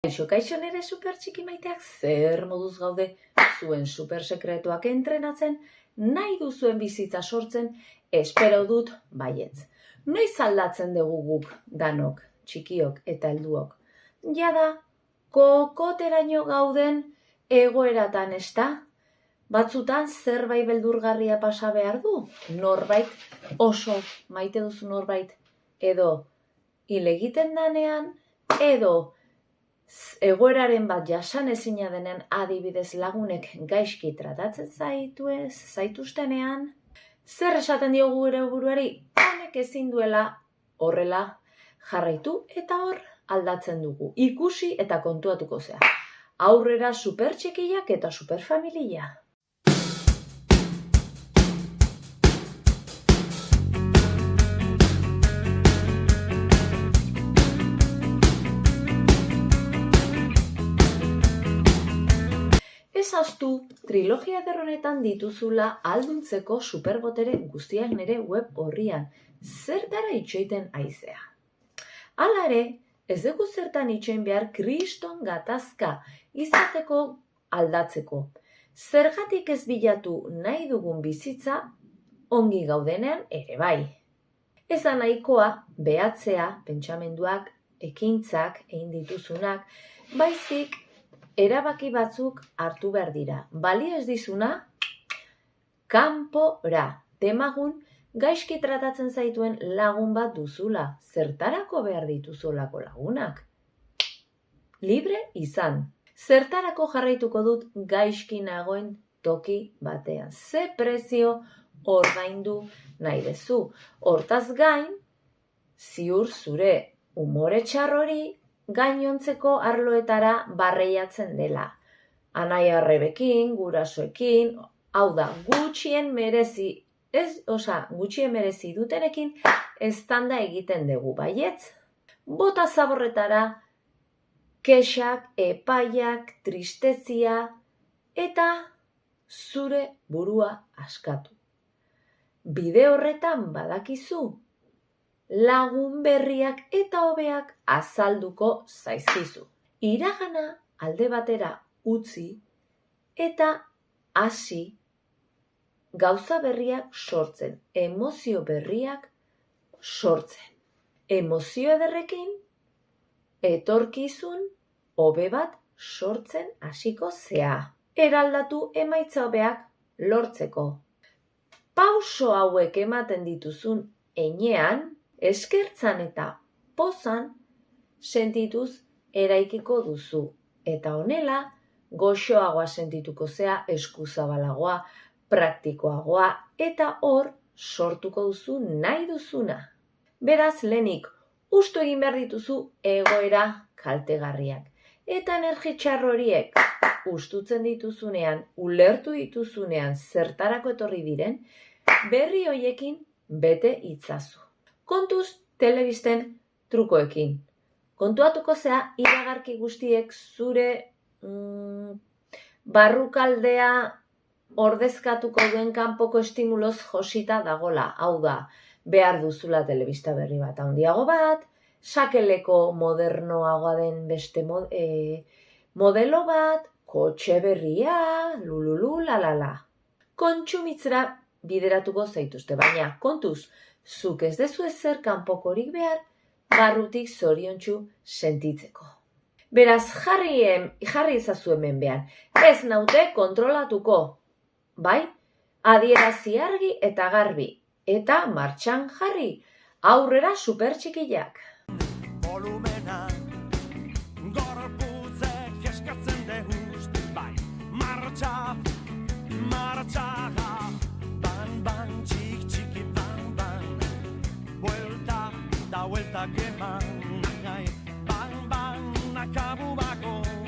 Kaixo nere super txiki maiteak, zer moduz gaude zuen super sekretuak entrenatzen, nahi duzuen bizitza sortzen, espero dut baietz. Noiz aldatzen dugu guk danok, txikiok eta helduok. Jada, kokoteraino gauden egoeratan ezta? Batzutan zerbait beldurgarria pasa behar du, norbait oso maite duzu norbait, edo hil egiten danean, edo egoeraren bat jasan ezina denen adibidez lagunek gaizki tratatzen zaituztenean, zer esaten diogu gure buruari, honek ezin duela horrela jarraitu eta hor aldatzen dugu. Ikusi eta kontuatuko zea. Aurrera super txikiak eta super familia. Ezaztu, trilogia ederronetan dituzula alduntzeko superbotere guztiak nire web horrian, zertara itxoiten aizea. Hala ere, ez dugu zertan itxoin behar kriston gatazka izateko aldatzeko. Zergatik ez bilatu nahi dugun bizitza ongi gaudenean ere bai. Ez da nahikoa behatzea, pentsamenduak, ekintzak, egin dituzunak, baizik erabaki batzuk hartu behar dira. Balio ez dizuna, kanpora, demagun, gaizki tratatzen zaituen lagun bat duzula, zertarako behar dituzolako lagunak. Libre izan. Zertarako jarraituko dut gaizki nagoen toki batean. Ze prezio ordaindu nahi dezu. Hortaz gain, ziur zure umore txarrori gainontzeko arloetara barreiatzen dela. Anai arrebekin, gurasoekin, hau da, gutxien merezi dutenekin eztanda egiten dugu, baietz? Bota zaborretara, kexak, epaiak, tristezia eta zure burua askatu. Bide horretan badakizu, lagun berriak eta hobeak azalduko zaizkizu. Iragana alde batera utzi eta hasi gauza berriak sortzen, emozio berriak sortzen. Emozio ederrekin etorkizun hobe bat sortzen hasiko zea. Eraldatu emaitza hobeak lortzeko. Pauso hauek ematen dituzun heinean, eskertzan eta pozan sentituz eraikiko duzu. Eta honela, goxoagoa sentituko zea, eskuzabalagoa, praktikoagoa, eta hor sortuko duzu nahi duzuna. Beraz, lehenik, ustu egin behar dituzu egoera kaltegarriak. Eta energi txar horiek ustutzen dituzunean, ulertu dituzunean zertarako etorri diren, berri hoiekin bete itzazu. Kontuz telebisten trukoekin. Kontuatuko zea iragarki guztiek zure barrukaldea ordezkatuko duen kanpoko estimuloz josita dagola. Hau da, behar duzula telebista berri bat handiago bat, sakeleko modernoagoa den beste modelo bat, kotxe berria, lululu, lalala. Kontsumitzera bideratuko zaituzte, baina kontuz, zuk ez dezu ezer kanpokorik behar, barrutik zoriontsu sentitzeko. Beraz, jarri ezazu hemen behar. Ez naute kontrolatuko, bai? Adierazi argi eta garbi, eta martxan jarri, aurrera super txikiak. Volumena, gorputzek eskatzen dehust, bai, martxa, ban, txik, txiki, ban, buelta, da buelta, eman, ban, akabu bako.